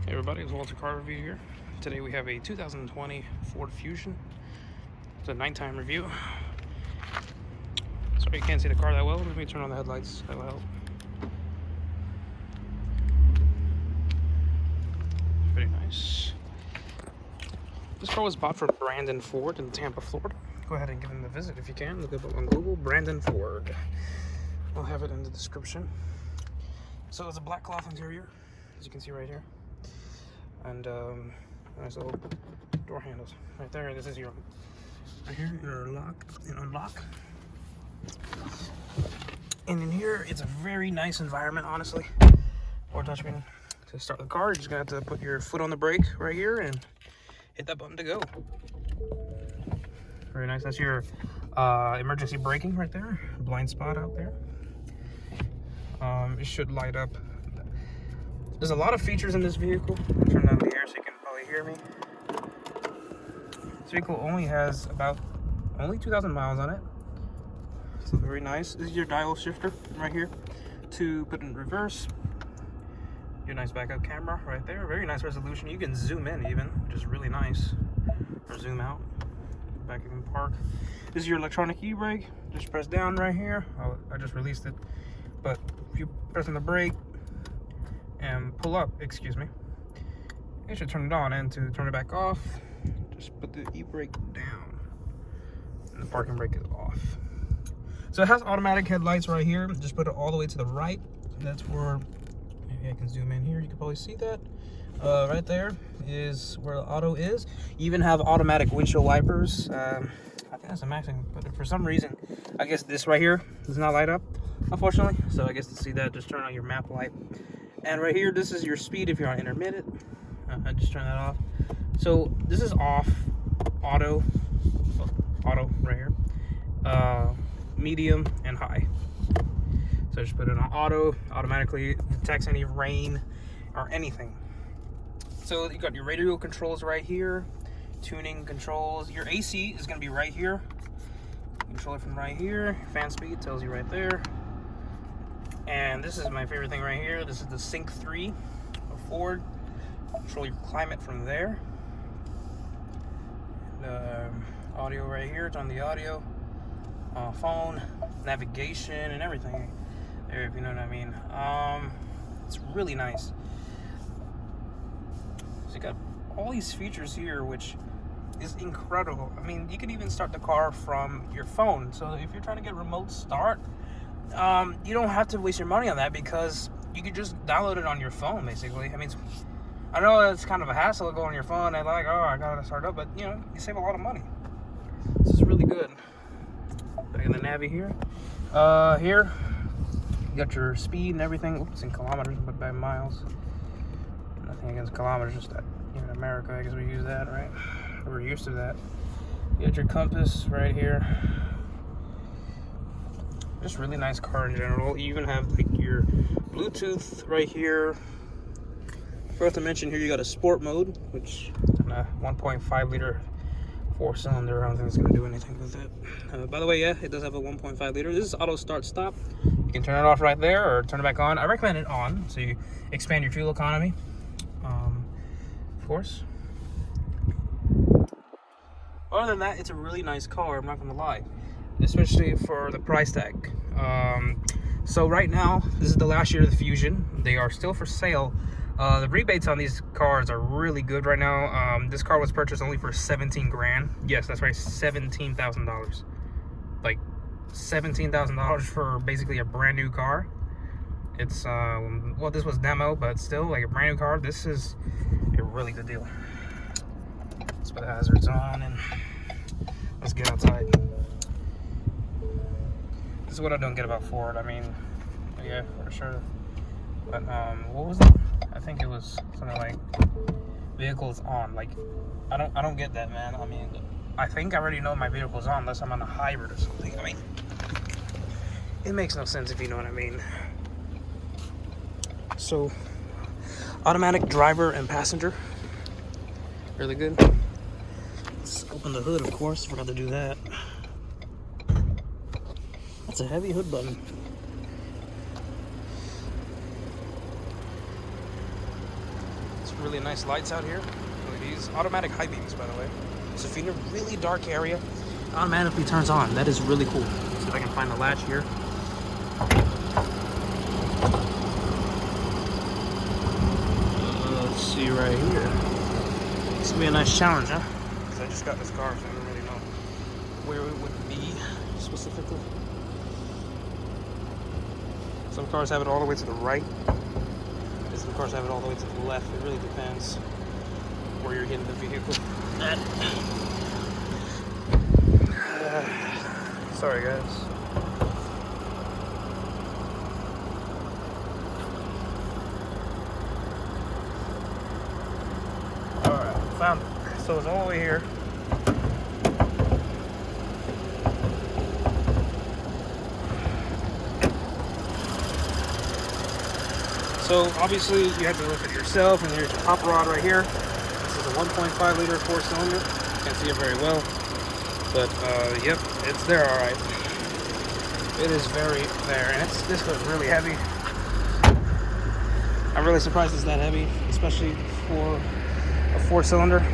Hey everybody, it's Walter Car Review here. Today we have a 2020 Ford Fusion. It's a nighttime review. Sorry you can't see the car that well. Let me turn on the headlights. That will help. Very nice. This car was bought from Brandon Ford in Tampa, Florida. Go ahead and give them a visit if you can. Look up on Google, Brandon Ford. I'll have it in the description. So it's a black cloth interior, as you can see right here. And nice little door handles right there. This is your right here, your lock and unlock. And in here, it's a very nice environment, honestly. Or touchscreen. To start the car, you're just gonna have to put your foot on the brake right here and hit that button to go. Very nice. That's your emergency braking right there. Blind spot out there. It should light up. There's a lot of features in this vehicle. I'll turn down the air so you can probably hear me. This vehicle only has only 2,000 miles on it. So very nice. This is your dial shifter right here to put in reverse. Your nice backup camera right there. Very nice resolution. You can zoom in even, which is really nice. Or zoom out. Back in park. This is your electronic e-brake. Just press down right here. Oh, I just released it. But if you press on the brake and pull up, excuse me, you should turn it on, and to turn it back off, just put the e-brake down and the parking brake is off. So it has automatic headlights right here. Just put it all the way to the right. That's where, maybe I can zoom in here, you can probably see that. Right there is where the auto is. You even have automatic windshield wipers. I think that's the maximum, but for some reason, I guess this right here does not light up, unfortunately. So I guess to see that, just turn on your map light. And right here, this is your speed if you're on intermittent. I just turn that off. So this is off, auto right here, medium and high. So just put it on auto, automatically detects any rain or anything. So you got your radio controls right here, tuning controls. Your AC is gonna be right here. Control it from right here. Fan speed tells you right there. And this is my favorite thing right here. This is the Sync 3 of Ford. Control your climate from there. The audio right here, it's on the audio. Phone, navigation, and everything there, if you know what I mean. It's really nice. So you got all these features here, which is incredible. I mean, you can even start the car from your phone. So if you're trying to get remote start, you don't have to waste your money on that, because you could just download it on your phone, basically. I mean, I know it's kind of a hassle to go on your phone and like, oh, I gotta start up, but you know, you save a lot of money. This is really good. Back in the Navi here. Here, you got your speed and everything. Oops, in kilometers, but by miles. Nothing against kilometers, just that here in America, I guess we use that, right? We're used to that. You got your compass right here. Just really nice car in general. You even have like your Bluetooth right here. Forgot to mention here, you got a sport mode, which 1.5 liter 4-cylinder. I don't think it's gonna do anything with it. By the way, yeah, it does have a 1.5 liter. This is auto start stop. You can turn it off right there or turn it back on. I recommend it on, so you expand your fuel economy. Of course. Other than that, it's a really nice car. I'm not gonna lie. Especially for the price tag. So right now, this is the last year of the Fusion. They are still for sale. The rebates on these cars are really good right now. This car was purchased only for 17 grand. Yes, that's right, $17,000. Like $17,000 for basically a brand new car. It's well, this was demo, but still, like a brand new car. This is a really good deal. Let's put the hazards on and let's get outside. This is what I don't get about Ford. I mean, yeah, for sure. But what was it? I think it was something like vehicles on. Like, I don't get that, man. I mean, I think I already know my vehicle's on unless I'm on a hybrid or something. I mean, it makes no sense if you know what I mean. So, automatic driver and passenger, really good. Let's open the hood, of course. Forgot to do that. That's a heavy hood button. Really nice lights out here. These automatic high beams, by the way. So if you're in a really dark area, it automatically turns on. That is really cool. See if I can find the latch here. Let's see right here. This will be a nice challenge, huh? Because I just got this car, so I don't really know where it would be specifically. Some cars have it all the way to the right. Some cars have it all the way to the left. It really depends where you're hitting the vehicle at. Sorry, guys. Alright, found it. So it's all the way here. So obviously you have to look at yourself, and here's your hop rod right here. This is a 1.5 liter 4-cylinder. You can't see it very well, but yep, it's there all right. It is very there, and this was really heavy. I'm really surprised it's that heavy, especially for a 4-cylinder.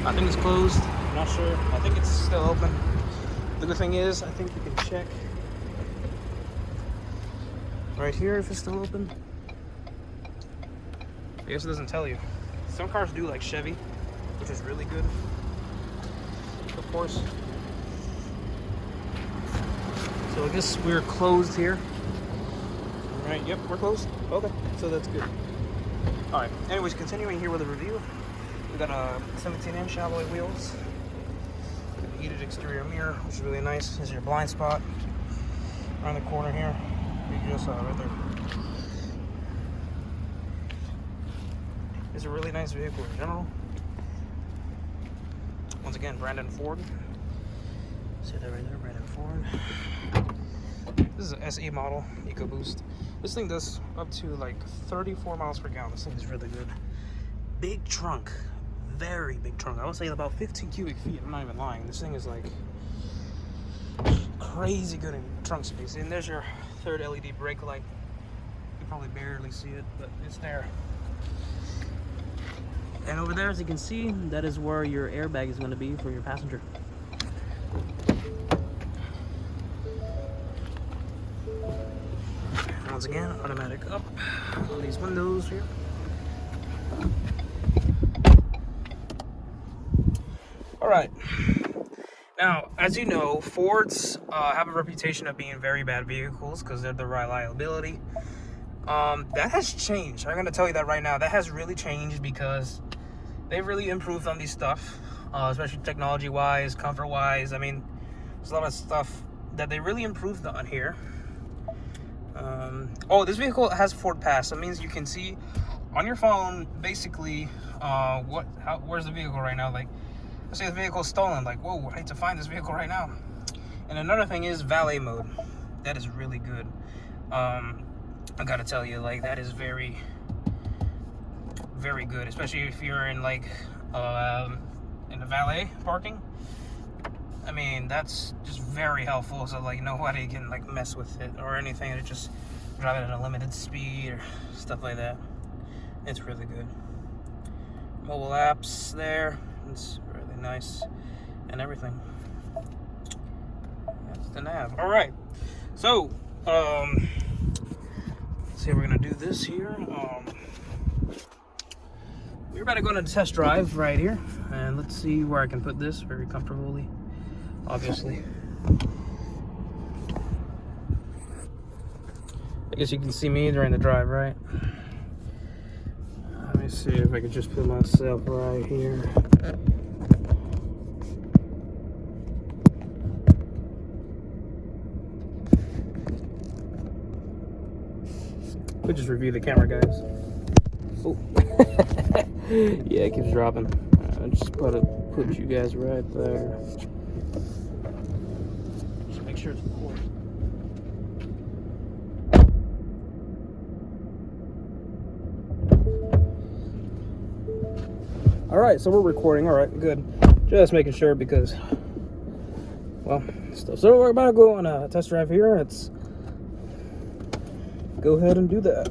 I think it's closed. I'm not sure. I think it's still open. The good thing is, I think you can check right here if it's still open. I guess it doesn't tell you. Some cars do, like Chevy, which is really good, of course. So I guess we're closed here. All right, yep, we're closed. Okay, so that's good. All right, anyways, continuing here with the review. We got a 17-inch alloy wheels, heated exterior mirror, which is really nice. This is your blind spot around the corner here. You just saw it right there. It's a really nice vehicle in general. Once again, Brandon Ford. See that right there, Brandon Ford. This is an SE model, EcoBoost. This thing does up to like 34 miles per gallon. This thing is really good. Big trunk, very big trunk. I would say about 15 cubic feet. I'm not even lying. This thing is like crazy good in trunk space. And there's your third LED brake light. You can probably barely see it, but it's there. And over there, as you can see, that is where your airbag is going to be for your passenger. Once again, automatic up on these windows here. All right. Now, as you know, Fords have a reputation of being very bad vehicles because they're the reliability. That has changed. I'm going to tell you that right now. That has really changed because they've really improved on these stuff, especially technology-wise, comfort-wise. I mean, there's a lot of stuff that they really improved on here. Oh, this vehicle has Ford Pass. That means you can see on your phone, basically, where's the vehicle right now. Like, let's say the vehicle's stolen. Like, whoa, I need to find this vehicle right now. And another thing is Valet Mode. That is really good. I gotta tell you, like, that is very, very good, especially if you're in like in the valet parking. I mean, that's just very helpful, so like nobody can like mess with it or anything. It just drive it at a limited speed or stuff like that. It's really good. Mobile apps there. It's really nice and everything. That's the nav. All right, so let's see, we're gonna do this here. We're about to go on a test drive right here, and let's see where I can put this very comfortably, obviously. I guess you can see me during the drive, right? Let me see if I can just put myself right here. We'll just review the camera, guys. Oh. Yeah, it keeps dropping. I just put you guys right there. Just make sure it's recording. All right, so we're recording. All right, good. Just making sure because, well, stuff. So we're about to go on a test drive here. Let's go ahead and do that.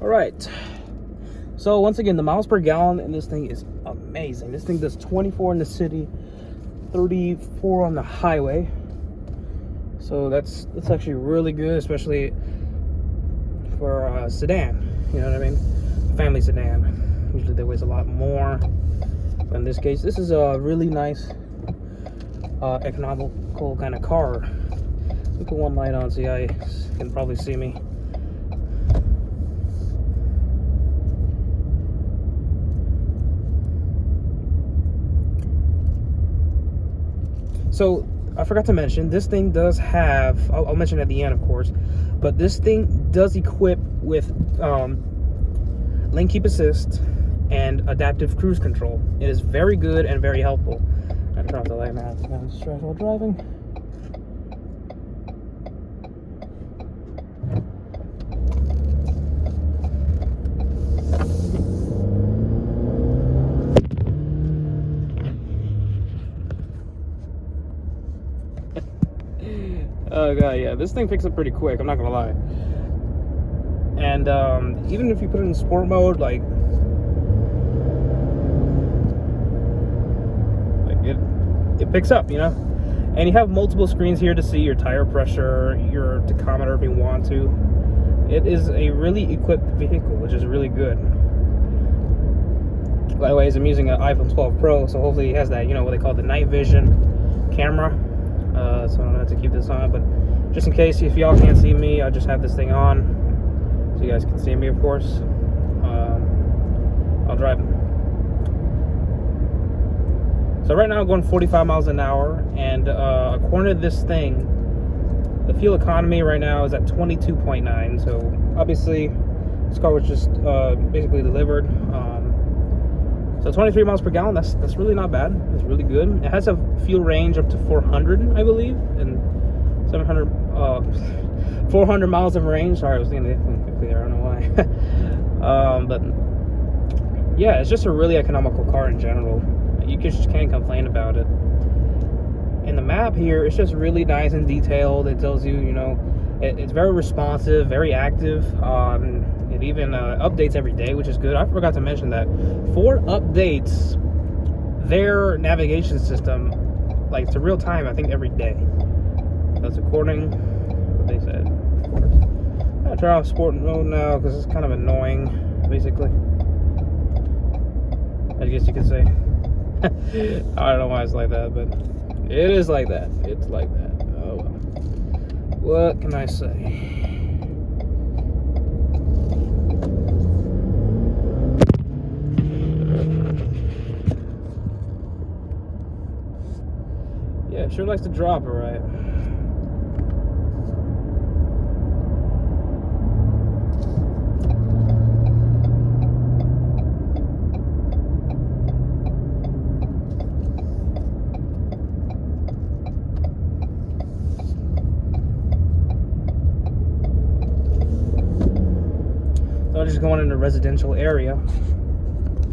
All right. So once again, the miles per gallon in this thing is amazing. This thing does 24 in the city, 34 on the highway. So that's actually really good, especially for a sedan. You know what I mean? Family sedan. Usually they weighs a lot more. But in this case, this is a really nice, economical kind of car. Let me put one light on so you guys can probably see me. So I forgot to mention, this thing does have, I'll mention at the end of course, but this thing does equip with lane keep assist and adaptive cruise control. It is very good and very helpful. I turn off the light now. I'm distracted while driving. Oh god, yeah, this thing picks up pretty quick, I'm not gonna lie. And even if you put it in sport mode, like it picks up, you know. And you have multiple screens here to see your tire pressure, your tachometer if you want to. It is a really equipped vehicle, which is really good. By the way, I'm using an iPhone 12 Pro, so hopefully it has that, you know, what they call the night vision camera. So I don't have to keep this on, but just in case, if y'all can't see me, I'll just have this thing on so you guys can see me, of course. I'll drive. So right now I'm going 45 miles an hour, and according to this thing, the fuel economy right now is at 22.9. So obviously this car was just basically delivered. So 23 miles per gallon, that's really not bad. It's really good. It has a fuel range up to 400, I believe, and 400 miles of range. Sorry, I was thinking that quickly there, I don't know why. But yeah, it's just a really economical car in general. You just can't complain about it. And the map here, it's just really nice and detailed. It tells you, you know, it's very responsive, very active. It even updates every day, which is good. I forgot to mention that Ford updates their navigation system like to real time, I think every day. That's according to what they said, of course. I'm gonna turn off sport mode now because it's kind of annoying, basically, I guess you could say. I don't know why it's like that, but it is like that. It's like that. Oh well. What can I say? Yeah, sure likes to drop it, right? So I'm just going in a residential area.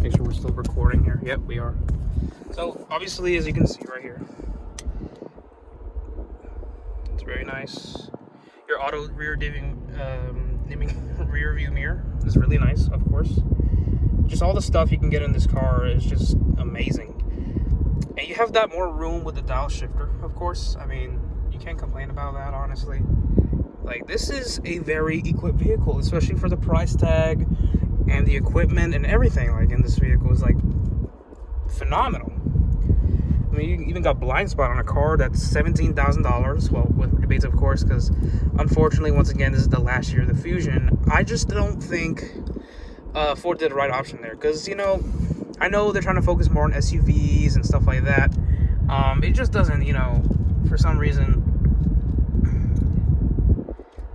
Make sure we're still recording here. Yep, we are. So obviously, as you can see right here, it's very nice. Your auto dimming rear view mirror is really nice, of course. Just all the stuff you can get in this car is just amazing. And you have that more room with the dial shifter, of course. I mean, you can't complain about that, honestly. Like, this is a very equipped vehicle, especially for the price tag and the equipment and everything. Like, in this vehicle is like phenomenal. I mean, you even got blind spot on a car that's $17,000. Well, with debates, of course, because unfortunately, once again, this is the last year of the Fusion. I just don't think Ford did the right option there, because, you know, I know they're trying to focus more on SUVs and stuff like that. It just doesn't, you know, for some reason,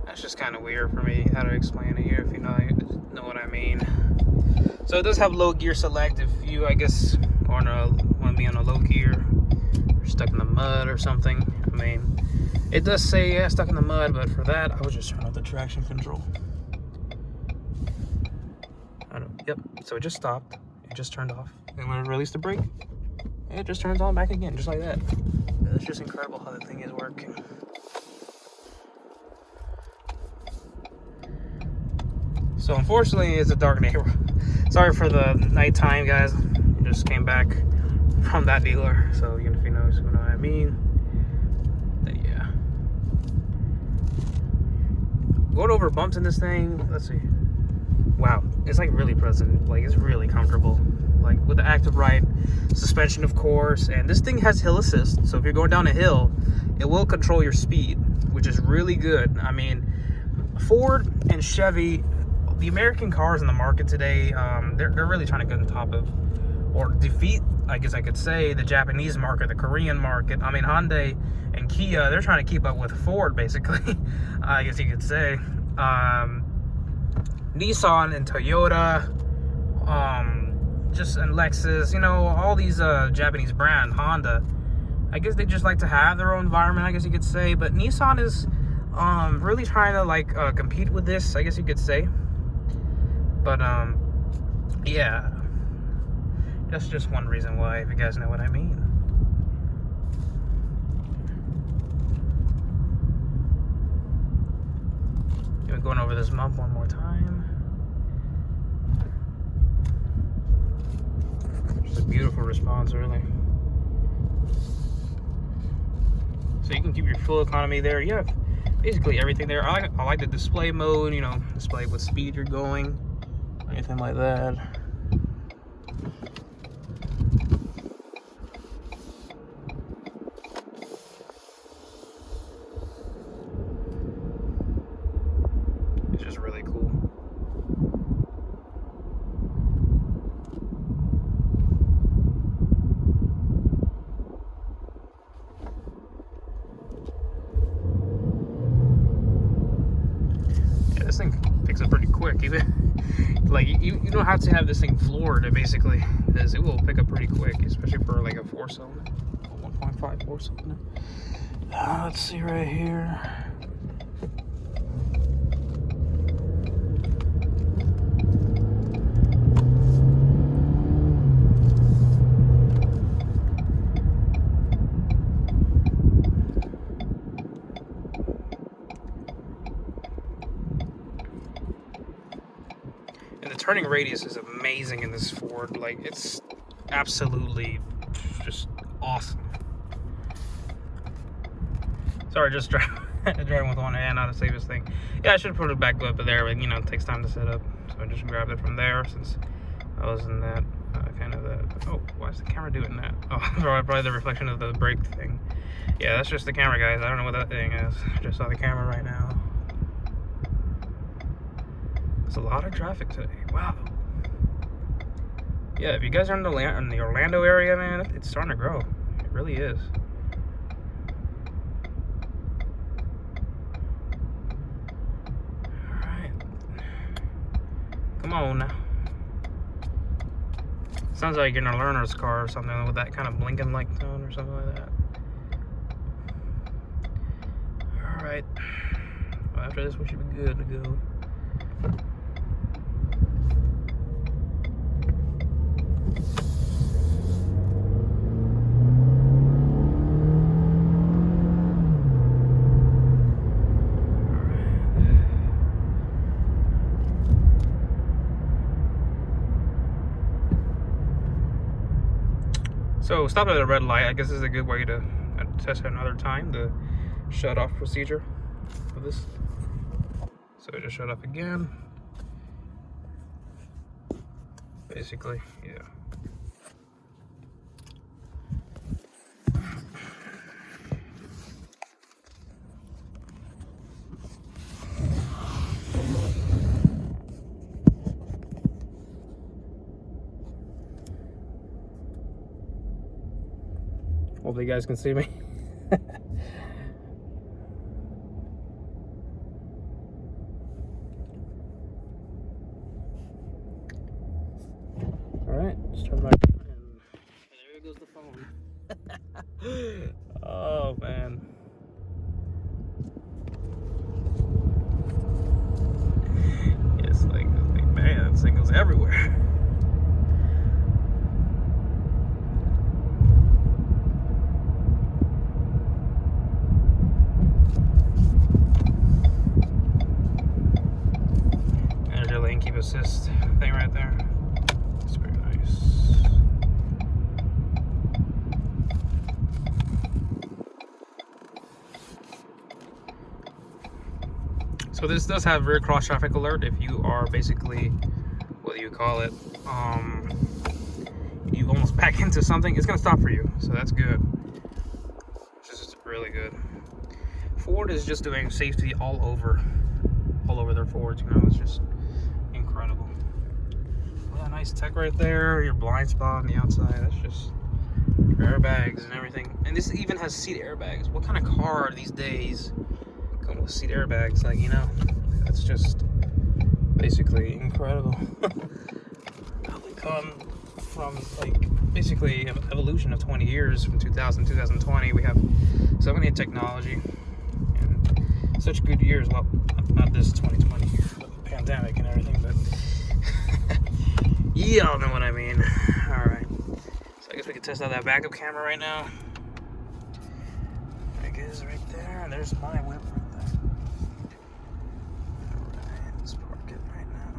that's just kind of weird for me how to explain it here, if you know what I mean. So it does have low gear select if you, I guess, want to be on a low gear, or stuck in the mud or something. I mean, it does say, yeah, stuck in the mud, but for that, I would just turn off the traction control. Yep, so it just stopped. It just turned off. And when I release the brake, it just turns on back again, just like that. It's just incredible how the thing is working. So unfortunately, it's a dark neighborhood. Sorry for the nighttime, guys. Just came back from that dealer, so even if you know what I mean. Then yeah. Going over bumps in this thing. Let's see. Wow, it's like really pleasant. Like it's really comfortable. Like with the active ride suspension, of course, and this thing has hill assist. So if you're going down a hill, it will control your speed, which is really good. I mean, Ford and Chevy, the American cars in the market today, they're really trying to get on top of or defeat, I guess I could say, the Japanese market, the Korean market. I mean, Hyundai and Kia, they're trying to keep up with Ford, basically. I guess you could say. Nissan and Toyota, and Lexus, you know, all these Japanese brand, Honda, I guess they just like to have their own environment, I guess you could say. But Nissan is really trying to like compete with this, I guess you could say. But yeah, that's just one reason why, if you guys know what I mean. Going over this bump one more time. Just a beautiful response, really. So you can keep your fuel economy there. You have basically everything there. I like the display mode, you know, display what speed you're going, anything like that. It's just really cool. Yeah, this thing picks up pretty quick. Even like you don't have to have this thing floored, basically, because it will pick up pretty quick, especially for like a 4-cylinder, 1.5 4-cylinder. Let's see right here. And the turning radius is amazing in this Ford. Like, it's absolutely just awesome. Sorry, just driving with one hand, not the safest thing. Yeah, I should have put it back up there, but you know, it takes time to set up. So I just grabbed it from there since I was in that kind of that. Oh, why is the camera doing that? Oh, probably the reflection of the brake thing. Yeah, that's just the camera, guys. I don't know what that thing is. I just saw the camera right now. There's a lot of traffic today. Wow. Yeah, if you guys are in the Orlando area, man, it's starting to grow. It really is. Alright. Come on now. Sounds like you're in a learner's car or something with that kind of blinking like tone or something like that. Alright. Well, after this, we should be good to go. So stop at a red light. I guess this is a good way to test another time the shut off procedure of this. So it just shut off again. Basically, yeah. Hopefully you guys can see me. Alright, just turn back on and there goes the phone. Oh man. It's like, man, this thing goes everywhere. lane keep assist thing right there. It's very nice. So this does have rear cross traffic alert if you are basically, what do you call it, you almost back into something, it's gonna stop for you. So that's good. This is really good. Ford is just doing safety all over their Fords, you know, it's just incredible. Well, that nice tech right there, your blind spot on the outside, that's just airbags and everything. And this even has seat airbags. What kind of car these days come with seat airbags? Like, you know, that's just basically incredible. Probably come from like basically an evolution of 20 years from 2000 to 2020. We have so many technology and such good years. Well, not this 2020 year, but the pandemic and everything, but y'all know what I mean. Alright, so I guess we can test out that backup camera right now. There it is right there, and there's my whip right there. Alright, let's park it right now.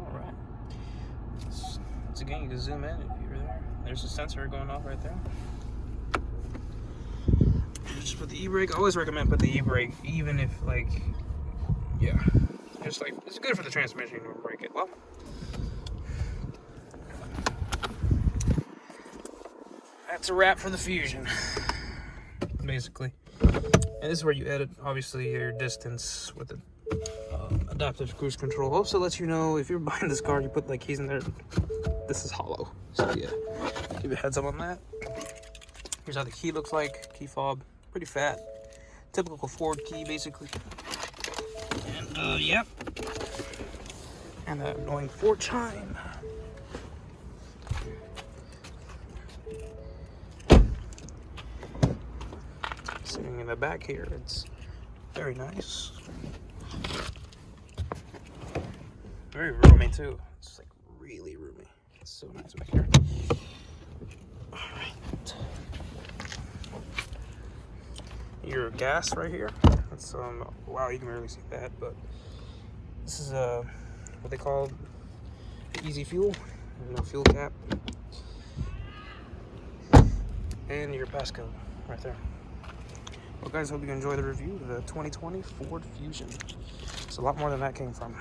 Alright. Once again, you can zoom in if you're there. There's a sensor going off right there. Just put the e-brake. I always recommend put the e-brake, even if, like, yeah, just like, it's good for the transmission to brake it. Well, that's a wrap for the Fusion, basically. And this is where you edit, obviously, your distance with the adaptive cruise control. Also lets you know if you're buying this car, you put like keys in there. This is hollow, so yeah, give you a heads up on that. Here's how the key looks like. Key fob, pretty fat, typical Ford key basically. And yep, and that annoying Ford chime. Sitting in the back here, it's very nice. Very roomy too. It's like really roomy. It's so nice back here. Alright. Your gas right here. That's wow, you can barely see that, but this is what they call easy fuel. No fuel cap. And your passcode right there. Well guys, hope you enjoy the review of the 2020 Ford Fusion. It's a lot more than that came from.